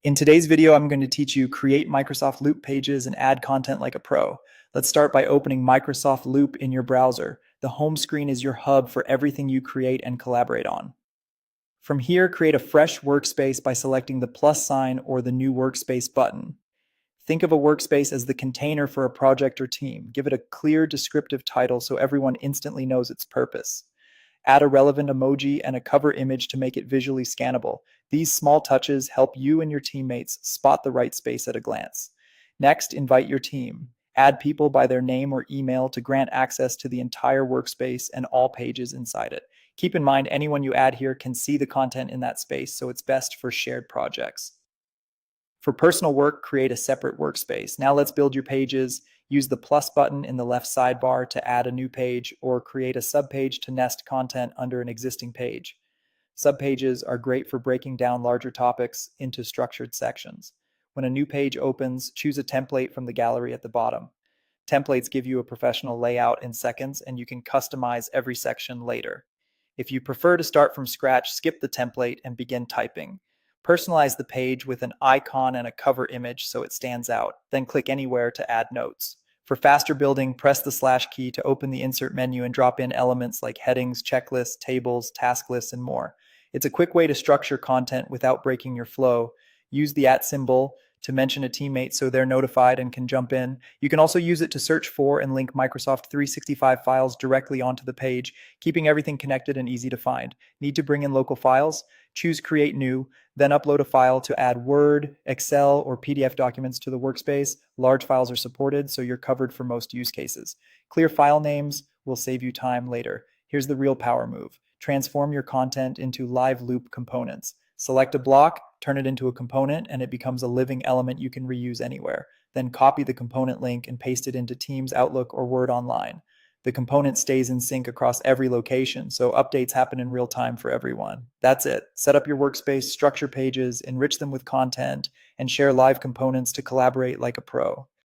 In today's video, I'm going to teach you create Microsoft Loop pages and add content like a pro. Let's start by opening Microsoft Loop in your browser. The home screen is your hub for everything you create and collaborate on. From here, create a fresh workspace by selecting the plus sign or the new workspace button. Think of a workspace as the container for a project or team. Give it a clear, descriptive title so everyone instantly knows its purpose. Add a relevant emoji and a cover image to make it visually scannable. These small touches help you and your teammates spot the right space at a glance. Next, invite your team. Add people by their name or email to grant access to the entire workspace and all pages inside it. Keep in mind, anyone you add here can see the content in that space, so it's best for shared projects. For personal work, create a separate workspace. Now let's build your pages. Use the plus button in the left sidebar to add a new page or create a subpage to nest content under an existing page. Subpages are great for breaking down larger topics into structured sections. When a new page opens, choose a template from the gallery at the bottom. Templates give you a professional layout in seconds, and you can customize every section later. If you prefer to start from scratch, skip the template and begin typing. Personalize the page with an icon and a cover image so it stands out. Then click anywhere to add notes. For faster building, press the slash key to open the insert menu and drop in elements like headings, checklists, tables, task lists, and more. It's a quick way to structure content without breaking your flow. Use the @ symbol to mention a teammate so they're notified and can jump in. You can also use it to search for and link Microsoft 365 files directly onto the page, keeping everything connected and easy to find. Need to bring in local files? Choose Create New, then upload a file to add Word, Excel, or PDF documents to the workspace. Large files are supported, so you're covered for most use cases. Clear file names will save you time later. Here's the real power move. Transform your content into live loop components. Select a block, turn it into a component, and it becomes a living element you can reuse anywhere. Then copy the component link and paste it into Teams, Outlook, or Word Online. The component stays in sync across every location, so updates happen in real time for everyone. That's it. Set up your workspace, structure pages, enrich them with content, and share live components to collaborate like a pro.